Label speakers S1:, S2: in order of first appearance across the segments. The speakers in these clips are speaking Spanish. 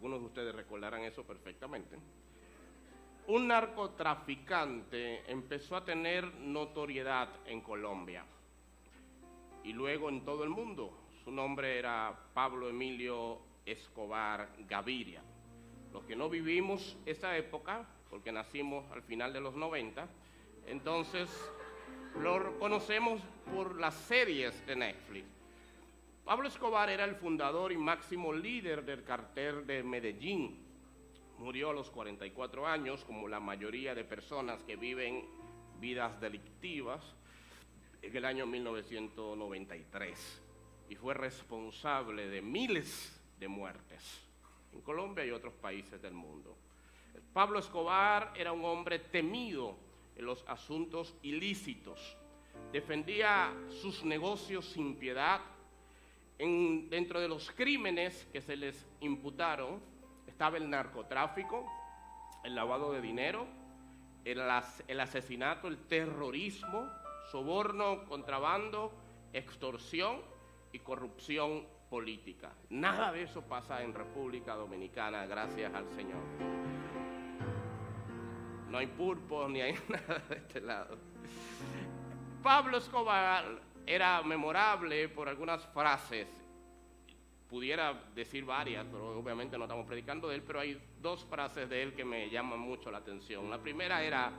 S1: algunos de ustedes recordarán eso perfectamente, un narcotraficante empezó a tener notoriedad en Colombia y luego en todo el mundo. Su nombre era Pablo Emilio Escobar Gaviria. Los que no vivimos esa época, porque nacimos al final de los 90, entonces lo conocemos por las series de Netflix. Pablo Escobar era el fundador y máximo líder del cartel de Medellín. Murió a los 44 años, como la mayoría de personas que viven vidas delictivas, en el año 1993. Y fue responsable de miles de muertes en Colombia y otros países del mundo. Pablo Escobar era un hombre temido en los asuntos ilícitos. Defendía sus negocios sin piedad. Dentro de los crímenes que se les imputaron estaba el narcotráfico, el lavado de dinero, el asesinato, el terrorismo, soborno, contrabando, extorsión y corrupción política. Nada de eso pasa en República Dominicana, gracias al Señor. No hay pulpos ni hay nada de este lado. Pablo Escobar era memorable por algunas frases. Pudiera decir varias, pero obviamente no estamos predicando de él, pero hay dos frases de él que me llaman mucho la atención. La primera era,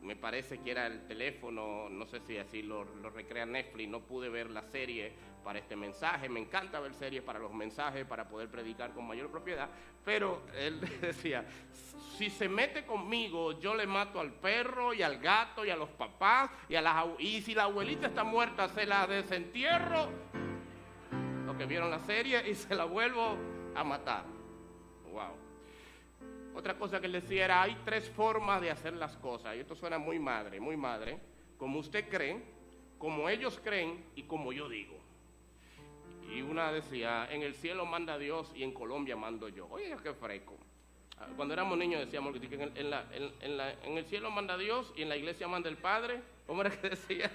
S1: me parece que era el teléfono, no sé si así lo recrea Netflix, no pude ver la serie para este mensaje, me encanta ver series para los mensajes, para poder predicar con mayor propiedad, pero él decía, si se mete conmigo, yo le mato al perro y al gato y a los papás, y si la abuelita está muerta, se la desentierro, los que vieron la serie, y se la vuelvo a matar. Wow. Otra cosa que él decía era, hay tres formas de hacer las cosas, y esto suena muy madre, como usted cree, como ellos creen y como yo digo. Y una decía, en el cielo manda Dios y en Colombia mando yo. Oye, qué fresco. Cuando éramos niños decíamos que en el cielo manda Dios y en la iglesia manda el Padre. ¿Cómo era que decía?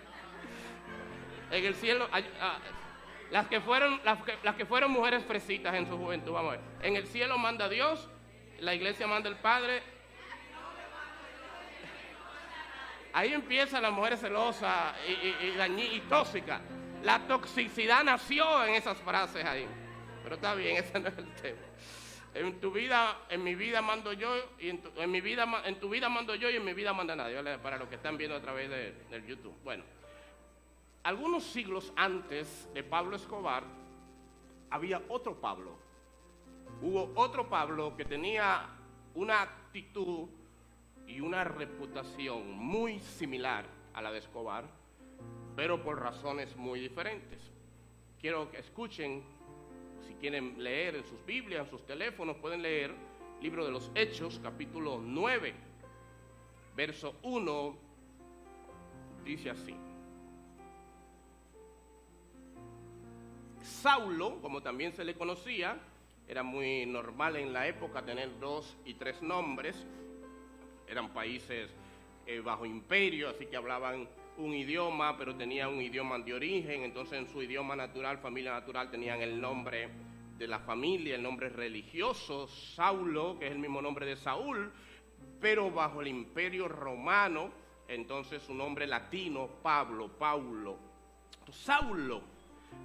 S1: En el cielo... las que fueron mujeres fresitas en su juventud, vamos a ver. En el cielo manda Dios, la iglesia manda el Padre. Ahí empieza la mujer celosa y tóxica. La toxicidad nació en esas frases ahí. Pero está bien, ese no es el tema. En mi vida mando yo, y en tu vida mando yo y en mi vida manda nadie, ¿vale? Para los que están viendo a través del YouTube. Bueno, algunos siglos antes de Pablo Escobar, había otro Pablo. Hubo otro Pablo que tenía una actitud y una reputación muy similar a la de Escobar, pero por razones muy diferentes. Quiero que escuchen, si quieren leer en sus Biblias, en sus teléfonos, pueden leer el libro de los Hechos, capítulo 9, verso 1, dice así. Saulo, como también se le conocía, era muy normal en la época tener 2 y 3 nombres, eran países bajo imperio, así que hablaban un idioma, pero tenían un idioma de origen, entonces en su idioma natural, familia natural, tenían el nombre de la familia, el nombre religioso, Saulo, que es el mismo nombre de Saúl, pero bajo el imperio romano, entonces su nombre latino, Paulo. Saulo,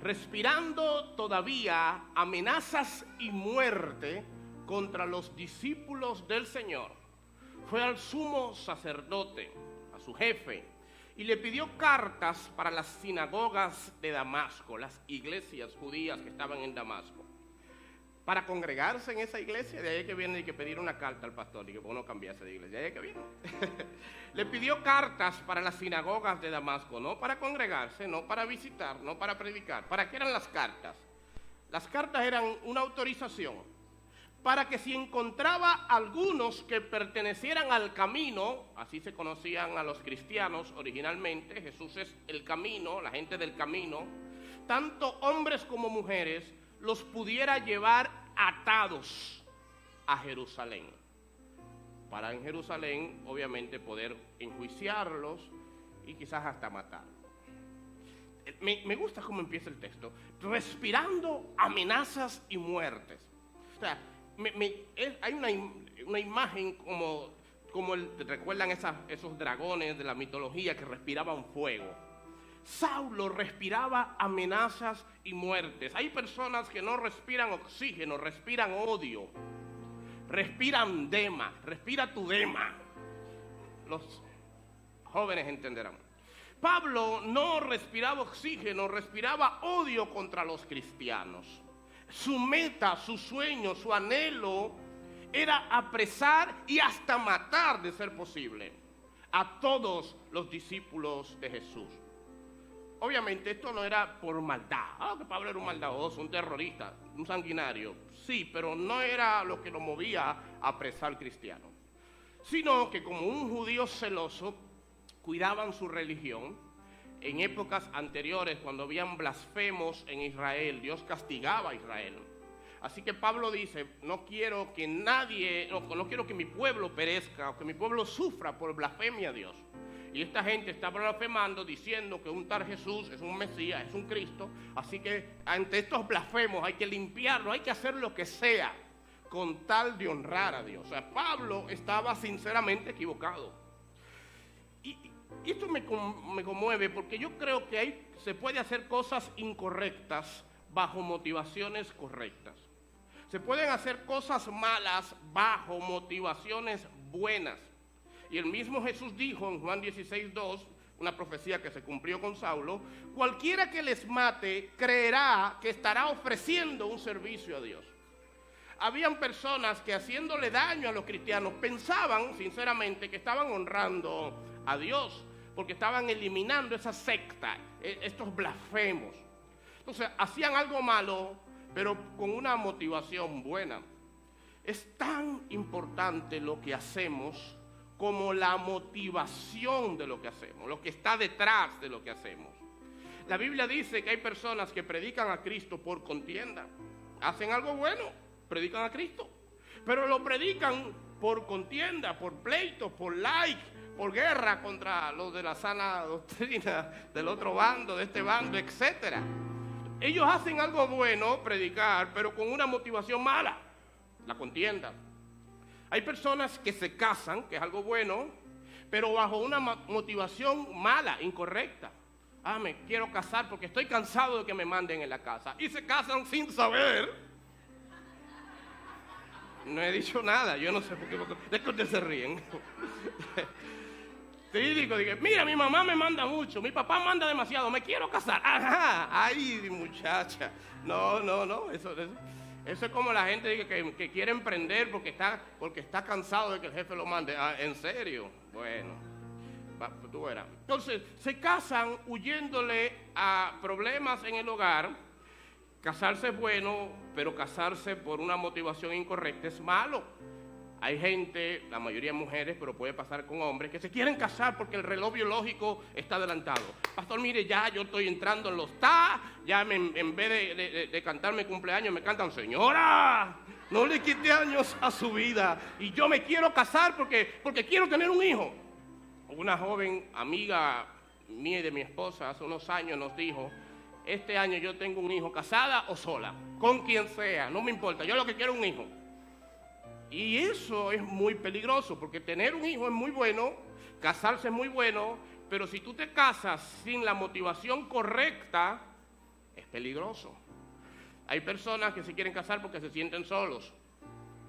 S1: respirando todavía amenazas y muerte contra los discípulos del Señor, fue al sumo sacerdote, a su jefe, y le pidió cartas para las sinagogas de Damasco, las iglesias judías que estaban en Damasco, para congregarse en esa iglesia. De ahí que viene y que pedir una carta al pastor y que uno cambiase de iglesia. De ahí que viene. Le pidió cartas para las sinagogas de Damasco, no para congregarse, no para visitar, no para predicar. ¿Para qué eran las cartas? Las cartas eran una autorización para que si encontraba algunos que pertenecieran al camino, así se conocían a los cristianos originalmente, Jesús es el camino, la gente del camino, tanto hombres como mujeres, los pudiera llevar atados a Jerusalén, para en Jerusalén obviamente poder enjuiciarlos y quizás hasta matarlos. Me gusta cómo empieza el texto, respirando amenazas y muertes. O sea, hay una imagen recuerdan esos dragones de la mitología que respiraban fuego. Saulo respiraba amenazas y muertes. Hay personas que no respiran oxígeno, respiran odio, respiran dema, respira tu dema. Los jóvenes entenderán. Pablo no respiraba oxígeno, respiraba odio contra los cristianos. Su meta, su sueño, su anhelo era apresar y hasta matar, de ser posible, a todos los discípulos de Jesús. Obviamente esto no era por maldad. Que Pablo era un maldadoso, un terrorista, un sanguinario. Sí, pero no era lo que lo movía a apresar cristianos. Sino que como un judío celoso, cuidaban su religión. En épocas anteriores, cuando habían blasfemos en Israel, Dios castigaba a Israel. Así que Pablo dice, no quiero que no quiero que mi pueblo perezca, o que mi pueblo sufra por blasfemia a Dios. Y esta gente está blasfemando diciendo que un tal Jesús es un Mesías, es un Cristo. Así que ante estos blasfemos hay que limpiarlo, hay que hacer lo que sea con tal de honrar a Dios. O sea, Pablo estaba sinceramente equivocado. Y esto me conmueve porque yo creo que se puede hacer cosas incorrectas bajo motivaciones correctas. Se pueden hacer cosas malas bajo motivaciones buenas. Y el mismo Jesús dijo en Juan 16:2, una profecía que se cumplió con Saulo: cualquiera que les mate creerá que estará ofreciendo un servicio a Dios. Habían personas que, haciéndole daño a los cristianos, pensaban sinceramente que estaban honrando a Dios, porque estaban eliminando esa secta, estos blasfemos. Entonces hacían algo malo, pero con una motivación buena. Es tan importante lo que hacemos como la motivación de lo que hacemos, lo que está detrás de lo que hacemos. La Biblia dice que hay personas que predican a Cristo por contienda. Hacen algo bueno, predican a Cristo, pero lo predican por contienda, por pleito, por like, por guerra contra los de la sana doctrina del otro bando, de este bando, etc. Ellos hacen algo bueno, predicar, pero con una motivación mala, la contienda. Hay personas que se casan, que es algo bueno, pero bajo una motivación mala, incorrecta. Me quiero casar porque estoy cansado de que me manden en la casa. Y se casan sin saber. No he dicho nada, yo no sé por qué. Es que ustedes se ríen. Sí, digo, mira, mi mamá me manda mucho, mi papá manda demasiado, me quiero casar. Ajá, ay, muchacha. No, eso es como la gente que quiere emprender porque está cansado de que el jefe lo mande. ¿En serio? Bueno, tú verás. Entonces, se casan huyéndole a problemas en el hogar. Casarse es bueno, pero casarse por una motivación incorrecta es malo. Hay gente, la mayoría mujeres, pero puede pasar con hombres, que se quieren casar porque el reloj biológico está adelantado. Pastor, mire, ya yo estoy entrando en los ya en vez de cantarme cumpleaños, me cantan: señora, no le quite años a su vida. Y yo me quiero casar porque quiero tener un hijo. Una joven amiga mía y de mi esposa hace unos años nos dijo: este año yo tengo un hijo, casada o sola, con quien sea, no me importa, yo lo que quiero es un hijo. Y eso es muy peligroso, porque tener un hijo es muy bueno, casarse es muy bueno, pero si tú te casas sin la motivación correcta, es peligroso. Hay personas que se quieren casar porque se sienten solos,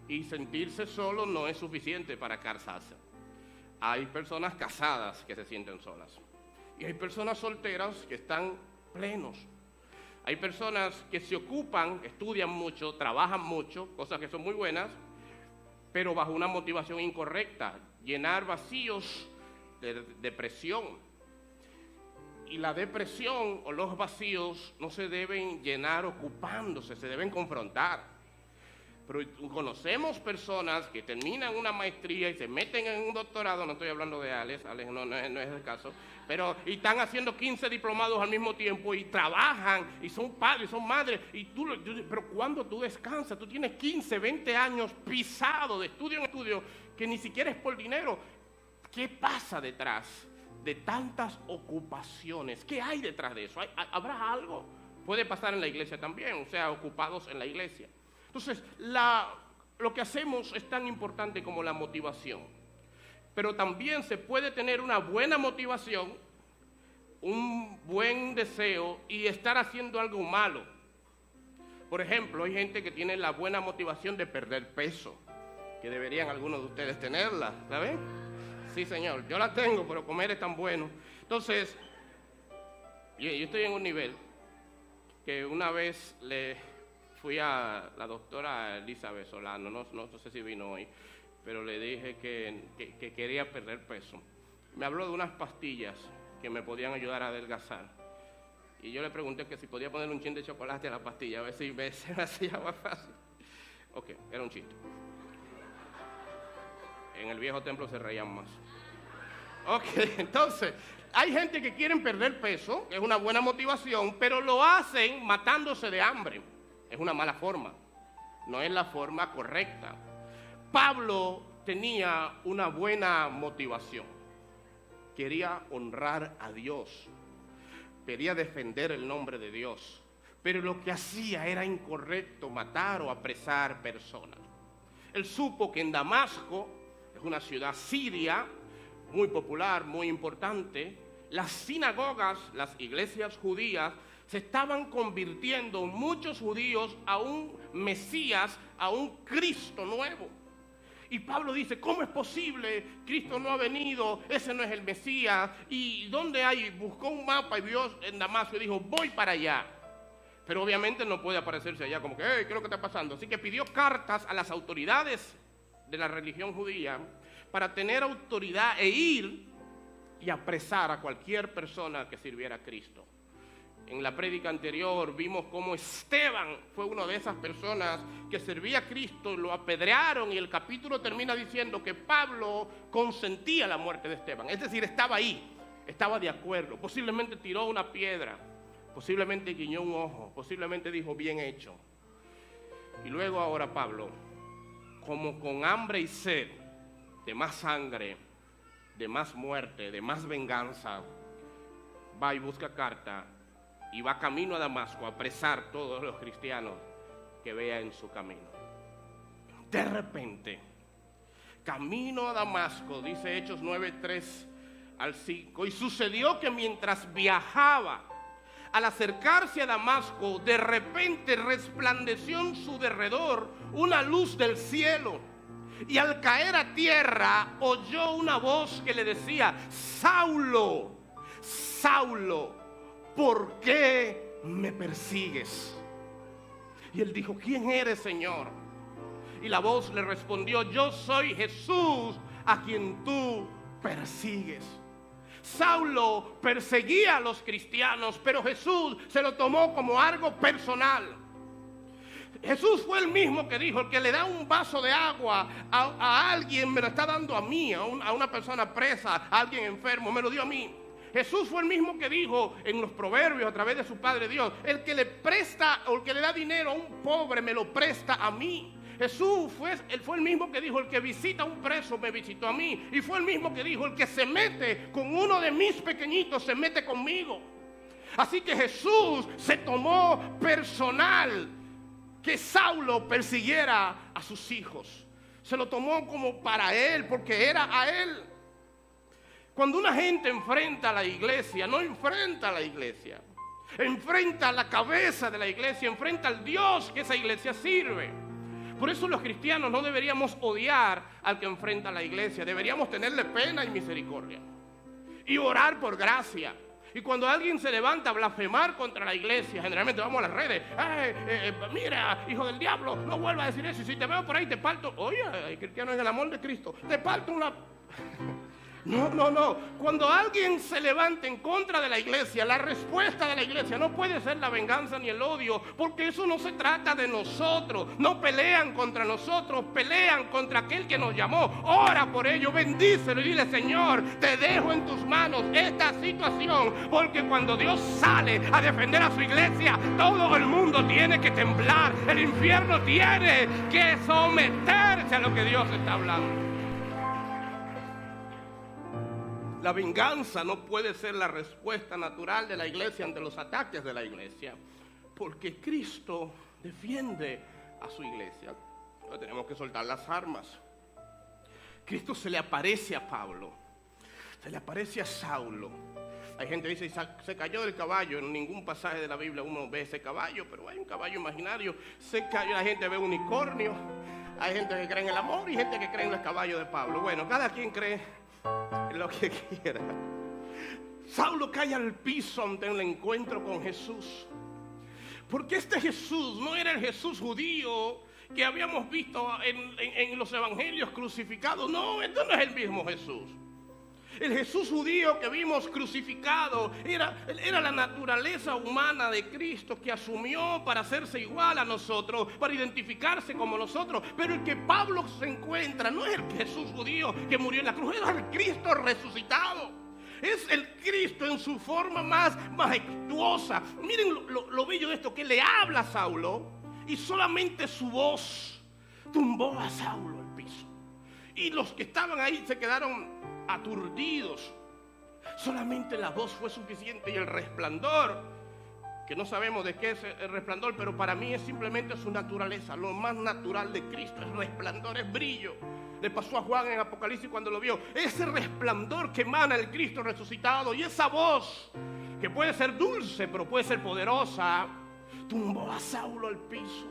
S1: y sentirse solo no es suficiente para casarse. Hay personas casadas que se sienten solas, y hay personas solteras que están plenos. Hay personas que se ocupan, estudian mucho, trabajan mucho, cosas que son muy buenas, pero bajo una motivación incorrecta, llenar vacíos de depresión. Y la depresión o los vacíos no se deben llenar ocupándose, se deben confrontar. Pero conocemos personas que terminan una maestría y se meten en un doctorado, no estoy hablando de Alex no es el caso, pero y están haciendo 15 diplomados al mismo tiempo y trabajan y son padres, son madres, pero cuando tú descansas, tú tienes 15, 20 años pisado de estudio en estudio, que ni siquiera es por dinero. ¿Qué pasa detrás de tantas ocupaciones? ¿Qué hay detrás de eso? ¿Habrá algo? Puede pasar en la iglesia también, o sea, ocupados en la iglesia. Entonces, lo que hacemos es tan importante como la motivación. Pero también se puede tener una buena motivación, un buen deseo y estar haciendo algo malo. Por ejemplo, hay gente que tiene la buena motivación de perder peso, que deberían algunos de ustedes tenerla, ¿saben? Sí, señor, yo la tengo, pero comer es tan bueno. Entonces, yo estoy en un nivel que una vez le fui a la doctora Elizabeth Solano, no sé si vino hoy, pero le dije que quería perder peso. Me habló de unas pastillas que me podían ayudar a adelgazar. Y yo le pregunté que si podía poner un chin de chocolate a la pastilla, a ver si me hacía más fácil. Ok, era un chiste. En el viejo templo se reían más. Ok, entonces, hay gente que quieren perder peso, que es una buena motivación, pero lo hacen matándose de hambre. Es una mala forma, no es la forma correcta. Pablo tenía una buena motivación. Quería honrar a Dios. Quería defender el nombre de Dios. Pero lo que hacía era incorrecto, matar o apresar personas. Él supo que en Damasco, es una ciudad siria, muy popular, muy importante, las sinagogas, las iglesias judías, se estaban convirtiendo muchos judíos a un Mesías, a un Cristo nuevo. Y Pablo dice, ¿cómo es posible? Cristo no ha venido, ese no es el Mesías. ¿Y dónde hay? Buscó un mapa y vio en Damasco y dijo, voy para allá. Pero obviamente no puede aparecerse allá como que, ¿qué es lo que está pasando? Así que pidió cartas a las autoridades de la religión judía para tener autoridad e ir y apresar a cualquier persona que sirviera a Cristo. En la prédica anterior vimos cómo Esteban fue una de esas personas que servía a Cristo, lo apedrearon y el capítulo termina diciendo que Pablo consentía la muerte de Esteban. Es decir, estaba ahí, estaba de acuerdo, posiblemente tiró una piedra, posiblemente guiñó un ojo, posiblemente dijo bien hecho. Y luego ahora Pablo, como con hambre y sed de más sangre, de más muerte, de más venganza, va y busca carta y va camino a Damasco a apresar a todos los cristianos que vea en su camino. De repente, camino a Damasco, dice Hechos 9, 3 al 5, y sucedió que mientras viajaba, al acercarse a Damasco, de repente resplandeció en su derredor una luz del cielo. Y al caer a tierra, oyó una voz que le decía, Saulo, Saulo, ¿por qué me persigues? Y él dijo, ¿quién eres, Señor? Y la voz le respondió, yo soy Jesús a quien tú persigues. Saulo perseguía a los cristianos, pero Jesús se lo tomó como algo personal. Jesús fue el mismo que dijo, el que le da un vaso de agua a alguien, me lo está dando a mí, a una persona presa, a alguien enfermo, me lo dio a mí. Fue el mismo que dijo en los proverbios a través de su Padre Dios, el que le presta o el que le da dinero a un pobre me lo presta a mí. Él fue el mismo que dijo, el que visita a un preso me visitó a mí. Y fue el mismo que dijo, el que se mete con uno de mis pequeñitos se mete conmigo. Así que Jesús se tomó personal que Saulo persiguiera a sus hijos. Se lo tomó como para él, porque era a él. Cuando una gente enfrenta a la iglesia, no enfrenta a la iglesia, enfrenta a la cabeza de la iglesia, enfrenta al Dios que esa iglesia sirve. Por eso los cristianos no deberíamos odiar al que enfrenta a la iglesia, deberíamos tenerle pena y misericordia y orar por gracia. Y cuando alguien se levanta a blasfemar contra la iglesia, generalmente vamos a las redes, mira, hijo del diablo, no vuelvas a decir eso, y si te veo por ahí te parto, oye, cristiano en el amor de Cristo, te parto una... No. Cuando alguien se levanta en contra de la iglesia, la respuesta de la iglesia no puede ser la venganza ni el odio, porque eso no se trata de nosotros. No pelean contra nosotros, pelean contra aquel que nos llamó. Ora por ello, bendícelo y dile, Señor, te dejo en tus manos esta situación, porque cuando Dios sale a defender a su iglesia, todo el mundo tiene que temblar. El infierno tiene que someterse a lo que Dios está hablando. La venganza no puede ser la respuesta natural de la iglesia ante los ataques de la iglesia, porque Cristo defiende a su iglesia. Pero tenemos que soltar las armas. Cristo se le aparece a Pablo, se le aparece a Saulo. Hay gente que dice, se cayó del caballo. En ningún pasaje de la Biblia uno ve ese caballo, pero hay un caballo imaginario. Se cayó, la gente ve un unicornio. Hay gente que cree en el amor y gente que cree en los caballos de Pablo. Bueno, cada quien cree en lo que quiera. Saulo cae al piso ante el encuentro con Jesús. Porque este Jesús no era el Jesús judío que habíamos visto en los evangelios crucificados. No, este no es el mismo Jesús. El Jesús judío que vimos crucificado era la naturaleza humana de Cristo que asumió para hacerse igual a nosotros, para identificarse como nosotros. Pero el que Pablo se encuentra no es el Jesús judío que murió en la cruz, es el Cristo resucitado. Es el Cristo en su forma más majestuosa. Miren lo bello de esto, que le habla a Saulo y solamente su voz tumbó a Saulo al piso. Y los que estaban ahí se quedaron aturdidos. Solamente la voz fue suficiente y el resplandor, que no sabemos de qué es el resplandor, pero para mí es simplemente su naturaleza, lo más natural de Cristo. El resplandor es brillo. Le pasó a Juan en Apocalipsis cuando lo vio. Ese resplandor que emana el Cristo resucitado y esa voz, que puede ser dulce pero puede ser poderosa, tumbó a Saulo al piso.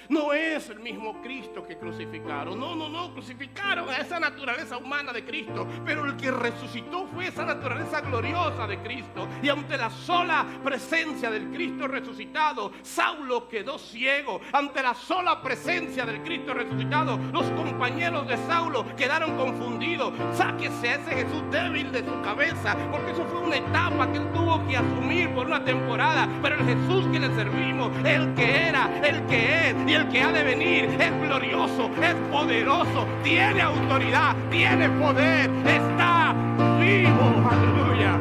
S1: No es el mismo Cristo que crucificaron. No, crucificaron a esa naturaleza humana de Cristo, pero el que resucitó fue esa naturaleza gloriosa de Cristo. Y ante la sola presencia del Cristo resucitado, Saulo quedó ciego. Ante la sola presencia del Cristo resucitado, los compañeros de Saulo quedaron confundidos. Sáquese a ese Jesús débil de su cabeza, porque eso fue una etapa que él tuvo que asumir por una temporada. Pero el Jesús que le servimos, el que era, el que es y el que ha de venir, es glorioso, es poderoso, tiene autoridad, tiene poder, está vivo, aleluya.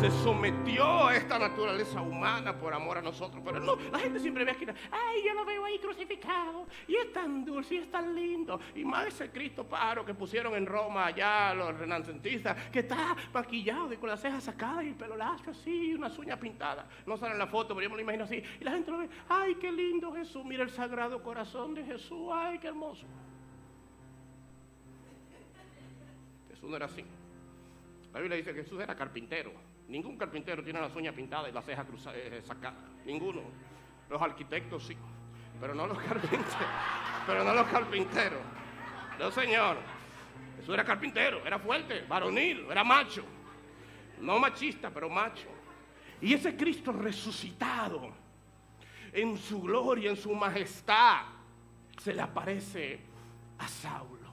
S1: Se sometió a esta naturaleza humana por amor a nosotros. Pero no, la gente siempre ve aquí, ay, yo lo veo ahí crucificado y es tan dulce y es tan lindo. Y más ese Cristo paro que pusieron en Roma allá los renacentistas, que está maquillado y con las cejas sacadas y el pelo lacio así y unas uñas pintadas. No sale en la foto, pero yo me lo imagino así. Y la gente lo ve, ay, qué lindo Jesús, mira el sagrado corazón de Jesús, ay, qué hermoso. Jesús no era así. La Biblia dice que Jesús era carpintero. Ningún carpintero tiene las uñas pintadas y las cejas sacadas. Ninguno. Los arquitectos sí, pero no los carpinteros. No, señor. Jesús era carpintero, era fuerte, varonil, era macho. No machista, pero macho. Y ese Cristo resucitado, en su gloria, en su majestad, se le aparece a Saulo.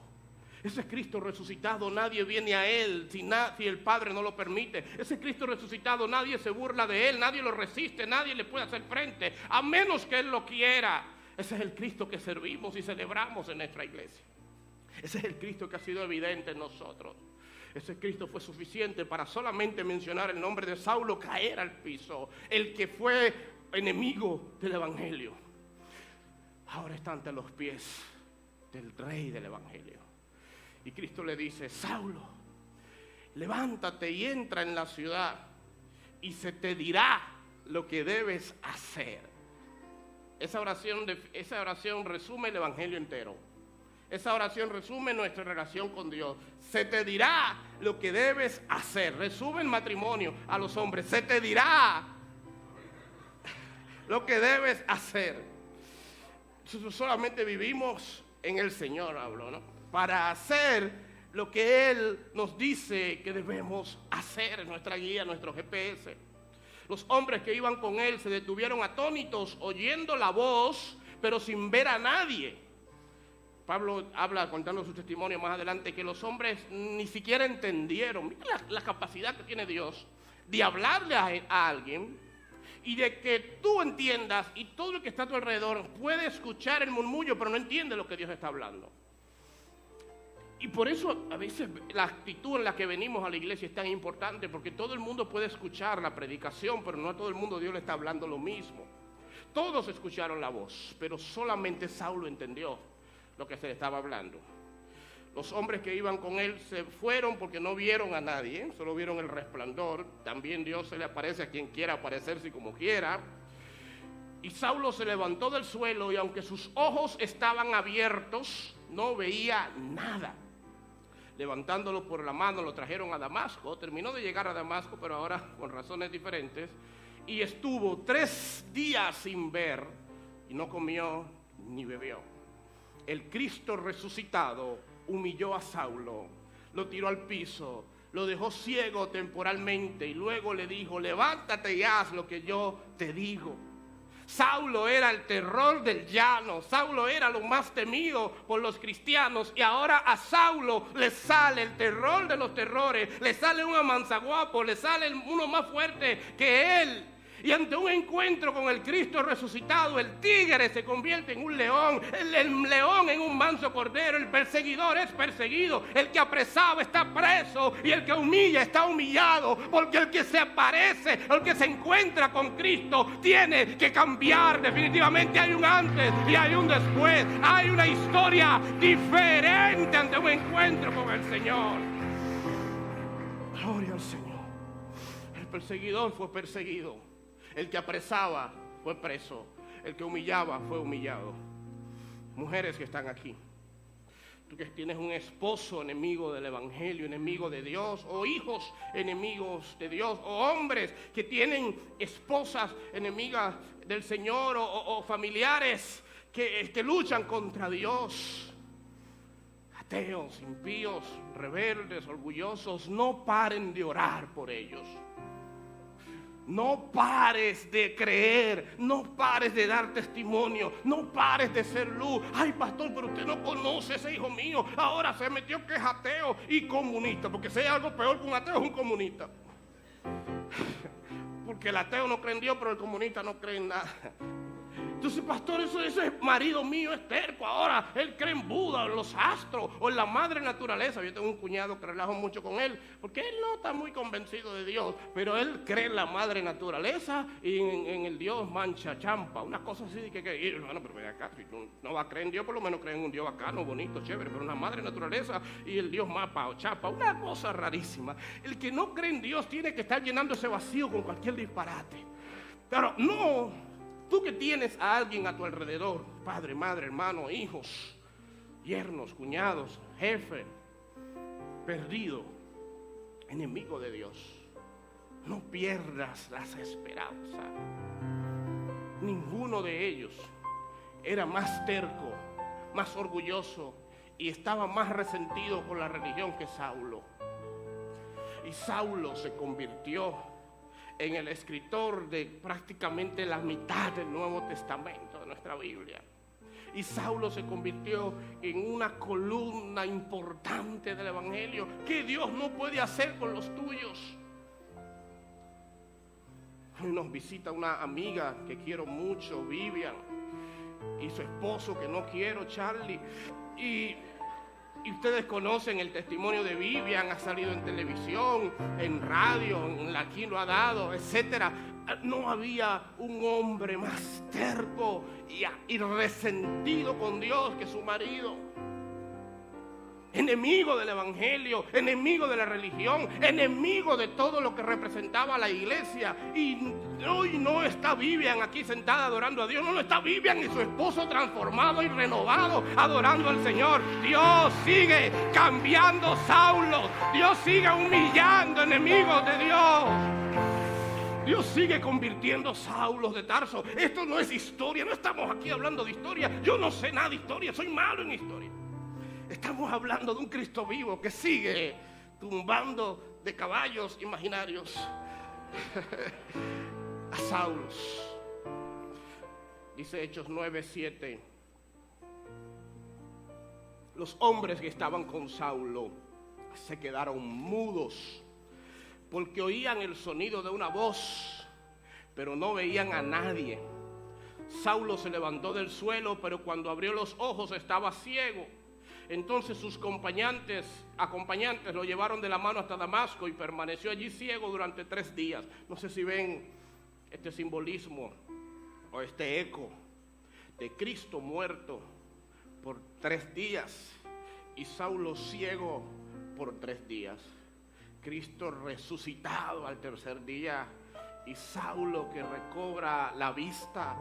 S1: Ese Cristo resucitado, nadie viene a Él si el Padre no lo permite. Ese Cristo resucitado, nadie se burla de Él, nadie lo resiste, nadie le puede hacer frente, a menos que Él lo quiera. Ese es el Cristo que servimos y celebramos en nuestra iglesia. Ese es el Cristo que ha sido evidente en nosotros. Ese Cristo fue suficiente para solamente mencionar el nombre de Saulo, caer al piso. El que fue enemigo del Evangelio, ahora está ante los pies del Rey del Evangelio. Y Cristo le dice, Saulo, levántate y entra en la ciudad y se te dirá lo que debes hacer. Esa oración resume el Evangelio entero. Esa oración resume nuestra relación con Dios. Se te dirá lo que debes hacer. Resume el matrimonio a los hombres. Se te dirá lo que debes hacer. Nosotros solamente vivimos en el Señor, hablo, ¿no? Para hacer lo que Él nos dice que debemos hacer, nuestra guía, nuestro GPS. Los hombres que iban con Él se detuvieron atónitos, oyendo la voz, pero sin ver a nadie. Pablo habla, contando su testimonio más adelante, que los hombres ni siquiera entendieron. Mira la capacidad que tiene Dios de hablarle a alguien y de que tú entiendas y todo lo que está a tu alrededor puede escuchar el murmullo, pero no entiende lo que Dios está hablando. Y por eso a veces la actitud en la que venimos a la iglesia es tan importante, porque todo el mundo puede escuchar la predicación, pero no a todo el mundo Dios le está hablando lo mismo. Todos escucharon la voz, pero solamente Saulo entendió lo que se le estaba hablando. Los hombres que iban con él se fueron porque no vieron a nadie, solo vieron el resplandor. También Dios se le aparece a quien quiera aparecerse como quiera. Y Saulo se levantó del suelo y aunque sus ojos estaban abiertos, no veía nada. Levantándolo por la mano lo trajeron a Damasco. Terminó de llegar a Damasco, pero ahora con razones diferentes. Y estuvo 3 días sin ver y no comió ni bebió. El Cristo resucitado humilló a Saulo, lo tiró al piso, lo dejó ciego temporalmente y luego le dijo: levántate y haz lo que yo te digo. Saulo era el terror del llano, Saulo era lo más temido por los cristianos, y ahora a Saulo le sale el terror de los terrores, le sale un amansaguapo, le sale uno más fuerte que él. Y ante un encuentro con el Cristo resucitado, el tigre se convierte en un león, el león en un manso cordero, el perseguidor es perseguido, el que apresaba está preso y el que humilla está humillado, porque el que se aparece, el que se encuentra con Cristo tiene que cambiar. Definitivamente hay un antes y hay un después, hay una historia diferente ante un encuentro con el Señor. Gloria al Señor. El perseguidor fue perseguido. El que apresaba fue preso. El que humillaba fue humillado. Mujeres que están aquí, tú que tienes un esposo enemigo del evangelio, enemigo de Dios, o hijos enemigos de Dios, o hombres que tienen esposas enemigas del Señor, o familiares que luchan contra Dios, ateos, impíos, rebeldes, orgullosos, no paren de orar por ellos. No pares de creer, no pares de dar testimonio, no pares de ser luz. Ay, pastor, pero usted no conoce a ese hijo mío, ahora se metió que es ateo y comunista, porque si hay algo peor que un ateo es un comunista. Porque el ateo no cree en Dios, pero el comunista no cree en nada. Entonces, pastor, eso es marido mío, es terco. Ahora él cree en Buda, en los astros o en la madre naturaleza. Yo tengo un cuñado que relajo mucho con él, porque él no está muy convencido de Dios, pero él cree en la madre naturaleza y en el Dios mancha champa, una cosa así hermano, pero ven acá, si tú no vas a creer en Dios, por lo menos cree en un Dios bacano, bonito, chévere, pero una madre naturaleza y el Dios mapa o chapa, una cosa rarísima. El que no cree en Dios tiene que estar llenando ese vacío con cualquier disparate. Pero no. Tú que tienes a alguien a tu alrededor, padre, madre, hermano, hijos, yernos, cuñados, jefe, perdido, enemigo de Dios, no pierdas las esperanzas. Ninguno de ellos era más terco, más orgulloso y estaba más resentido con la religión que Saulo. Y Saulo se convirtió en el escritor de prácticamente la mitad del Nuevo Testamento de nuestra Biblia. Y Saulo se convirtió en una columna importante del Evangelio. ¿Qué Dios no puede hacer con los tuyos? Hoy nos visita una amiga que quiero mucho, Vivian, y su esposo que no quiero, Charlie. Y ustedes conocen el testimonio de Vivian, ha salido en televisión, en radio, aquí lo ha dado, etcétera. No había un hombre más terco y resentido con Dios que su marido. Enemigo del evangelio, enemigo de la religión, enemigo de todo lo que representaba la iglesia. Y hoy no está Vivian aquí sentada adorando a Dios, no está Vivian y su esposo transformado y renovado adorando al Señor. Dios sigue cambiando Saulo, Dios sigue humillando enemigos de Dios. Dios sigue convirtiendo Saulos de Tarso. Esto no es historia, no estamos aquí hablando de historia. Yo no sé nada de historia, soy malo en historia. Estamos hablando de un Cristo vivo que sigue tumbando de caballos imaginarios a Saulos. Dice Hechos 9:7. Los hombres que estaban con Saulo se quedaron mudos porque oían el sonido de una voz, pero no veían a nadie. Saulo se levantó del suelo, pero cuando abrió los ojos estaba ciego. Entonces sus acompañantes lo llevaron de la mano hasta Damasco y permaneció allí ciego durante 3 días. No sé si ven este simbolismo o este eco de Cristo muerto por 3 días y Saulo ciego por 3 días. Cristo resucitado al tercer día y Saulo que recobra la vista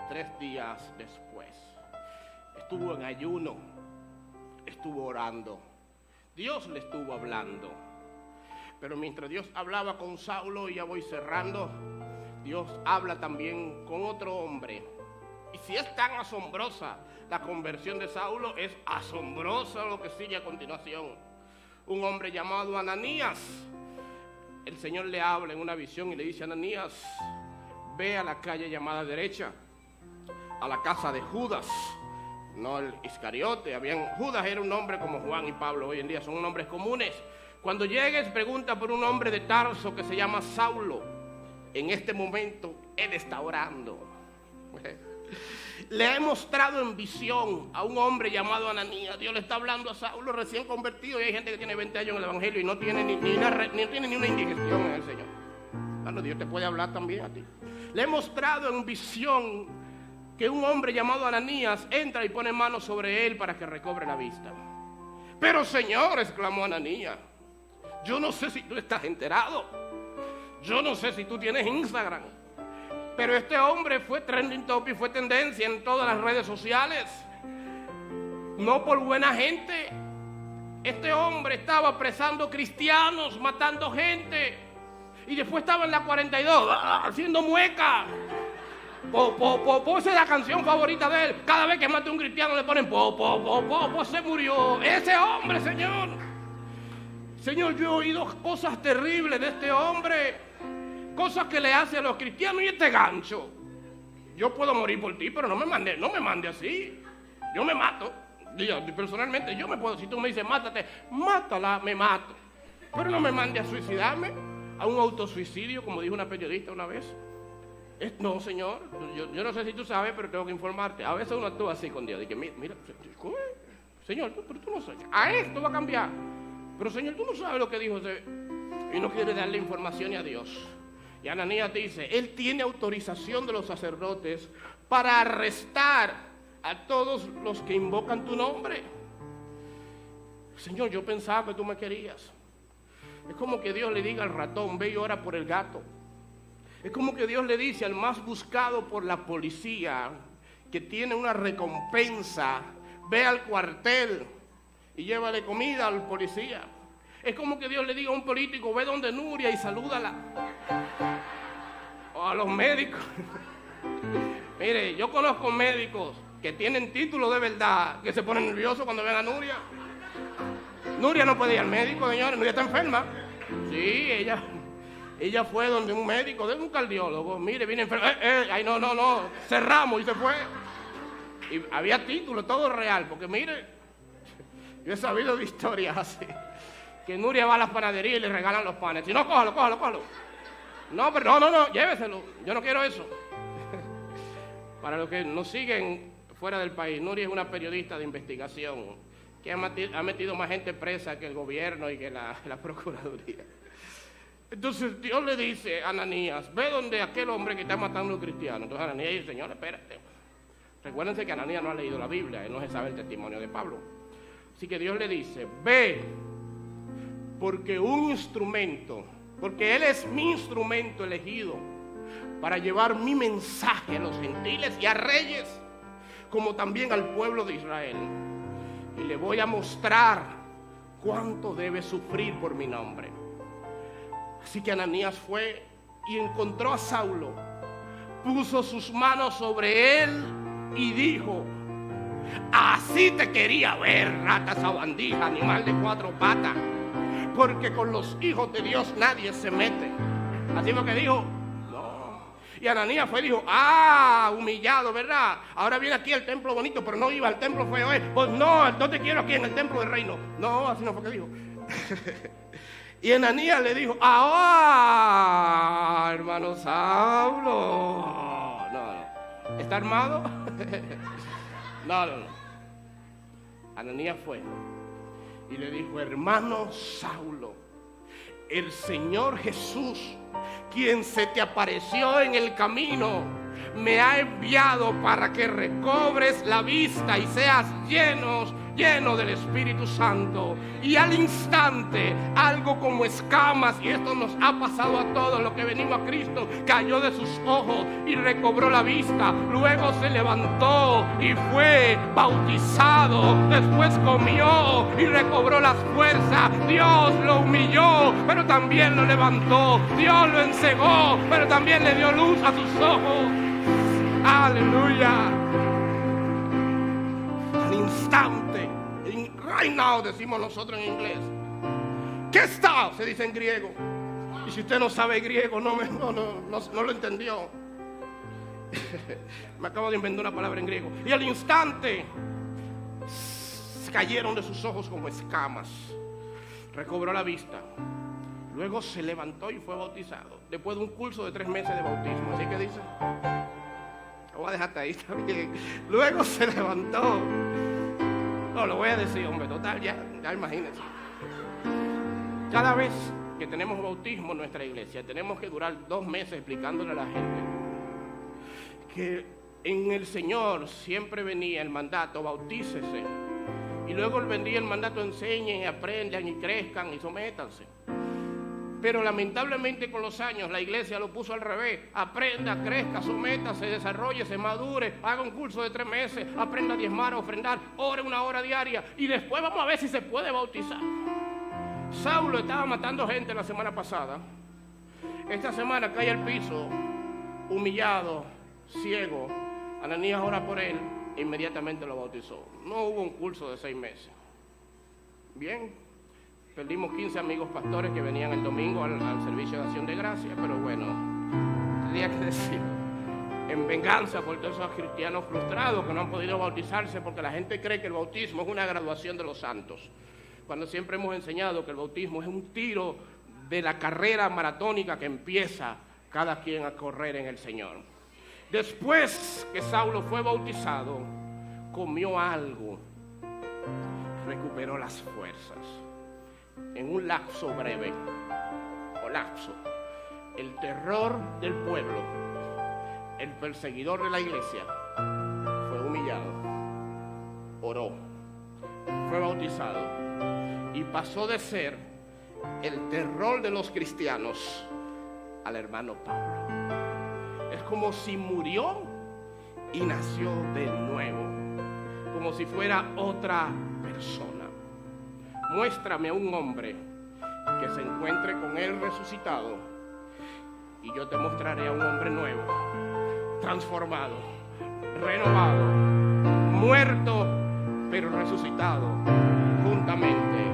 S1: 3 días después. Estuvo en ayuno, estuvo orando, Dios le estuvo hablando. Pero mientras Dios hablaba con Saulo, y ya voy cerrando, Dios habla también con otro hombre. Y si es tan asombrosa la conversión de Saulo, es asombrosa lo que sigue a continuación. Un hombre llamado Ananías. El Señor le habla en una visión y le dice: Ananías, ve a la calle llamada derecha, a la casa de Judas, no el Iscariote. Judas era un nombre como Juan y Pablo hoy en día, son nombres comunes. Cuando llegues, pregunta por un hombre de Tarso que se llama Saulo. En este momento él está orando. Le he mostrado en visión a un hombre llamado Ananías. Dios le está hablando a Saulo recién convertido, y hay gente que tiene 20 años en el evangelio y no tiene ni una indigestión en el Señor. Bueno, Dios te puede hablar también a ti. Le he mostrado en visión que un hombre llamado Ananías entra y pone manos sobre él para que recobre la vista. Pero Señor, exclamó Ananías, yo no sé si tú estás enterado, yo no sé si tú tienes Instagram, pero este hombre fue trending topic, fue tendencia en todas las redes sociales. No por buena gente. Este hombre estaba apresando cristianos, matando gente, y después estaba en la 42 haciendo muecas. Esa es la canción favorita de él. Cada vez que mata a un cristiano le ponen se murió. Ese hombre, Señor, yo he oído cosas terribles de este hombre, cosas que le hace a los cristianos. Y este gancho, yo puedo morir por ti, pero no me mande así. Yo me mato. Personalmente yo me puedo, si tú me dices mátate, mátala, me mato, pero no me mande a suicidarme, a un autosuicidio, como dijo una periodista una vez. No, Señor, yo no sé si tú sabes, pero tengo que informarte. A veces uno actúa así con Dios. Dice, mira, Señor, pero tú no sabes. A esto va a cambiar. Pero Señor, tú no sabes lo que dijo ese. Y no quiere darle información a Dios. Y Ananías dice, él tiene autorización de los sacerdotes para arrestar a todos los que invocan tu nombre. Señor, yo pensaba que tú me querías. Es como que Dios le diga al ratón, ve y ora por el gato. Es como que Dios le dice al más buscado por la policía, que tiene una recompensa, ve al cuartel y llévale comida al policía. Es como que Dios le diga a un político, ve donde Nuria y salúdala. O a los médicos. Mire, yo conozco médicos que tienen título de verdad, que se ponen nerviosos cuando ven a Nuria. Nuria no puede ir al médico, señores, Nuria está enferma. Sí, ella fue donde un médico, de un cardiólogo. Mire, viene enferma. Ay, no, cerramos y se fue. Y había título, todo real, porque mire, yo he sabido de historias así, que Nuria va a las panaderías y le regalan los panes. Si no, cójalo. No, pero no, lléveselo. Yo no quiero eso. Para los que nos siguen fuera del país, Nuria es una periodista de investigación que ha metido más gente presa que el gobierno y que la Procuraduría. Entonces Dios le dice a Ananías, ve donde aquel hombre que está matando a los cristianos. Entonces Ananías dice, Señor, espérate. Recuérdense que Ananías no ha leído la Biblia, él no se sabe el testimonio de Pablo. Así que Dios le dice, ve, porque él es mi instrumento elegido para llevar mi mensaje a los gentiles y a reyes, como también al pueblo de Israel. Y le voy a mostrar cuánto debe sufrir por mi nombre. Así que Ananías fue y encontró a Saulo, puso sus manos sobre él y dijo, así te quería ver, rata sabandija, animal de 4 patas, porque con los hijos de Dios nadie se mete. Así fue que dijo. Y Ananías fue y dijo, humillado, ¿verdad? Ahora viene aquí el templo bonito, pero no iba al templo feo. Pues no te quiero aquí en el templo del reino. No, así no fue que dijo. Y Ananías le dijo, hermano Saulo. No. ¿Está armado? No. Ananías fue y le dijo, hermano Saulo, el Señor Jesús, quien se te apareció en el camino, me ha enviado para que recobres la vista y seas lleno del Espíritu Santo. Y al instante, algo como escamas, y esto nos ha pasado a todos los que venimos a Cristo, cayó de sus ojos y recobró la vista. Luego se levantó y fue bautizado. Después comió y recobró las fuerzas. Dios lo humilló, pero también lo levantó. Dios lo encegó, pero también le dio luz a sus ojos. Aleluya. Al instante, right now decimos nosotros en inglés. ¿Qué está? Se dice en griego. Y si usted no sabe griego, no lo entendió. Me acabo de inventar una palabra en griego. Y al instante cayeron de sus ojos como escamas. Recobró la vista. Luego se levantó y fue bautizado. Después de un curso de 3 meses de bautismo. Así que dice. Lo voy a dejar hasta ahí, está bien. Luego se levantó. No, lo voy a decir, hombre, total, ya imagínense. Cada vez que tenemos bautismo en nuestra iglesia, tenemos que durar 2 meses explicándole a la gente que en el Señor siempre venía el mandato, bautícese. Y luego vendría el mandato, enseñen, aprendan y crezcan y sométanse. Pero lamentablemente con los años la iglesia lo puso al revés. Aprenda, crezca, sométase, desarrolle, se madure, haga un curso de 3 meses, aprenda a diezmar, a ofrendar, ore 1 hora diaria y después vamos a ver si se puede bautizar. Saulo estaba matando gente la semana pasada. Esta semana cae al piso, humillado, ciego. Ananías ora por él e inmediatamente lo bautizó. No hubo un curso de 6 meses. Bien. Perdimos 15 amigos pastores que venían el domingo al servicio de acción de gracia, pero bueno, tenía que decir, en venganza por todos esos cristianos frustrados que no han podido bautizarse, porque la gente cree que el bautismo es una graduación de los santos, cuando siempre hemos enseñado que el bautismo es un tiro de la carrera maratónica que empieza cada quien a correr en el Señor. Después que Saulo fue bautizado, comió algo, recuperó las fuerzas. En un lapso breve, el terror del pueblo, el perseguidor de la iglesia, fue humillado, oró, fue bautizado y pasó de ser el terror de los cristianos al hermano Pablo. Es como si murió y nació de nuevo, como si fuera otra persona. Muéstrame a un hombre que se encuentre con él resucitado y yo te mostraré a un hombre nuevo, transformado, renovado, muerto pero resucitado juntamente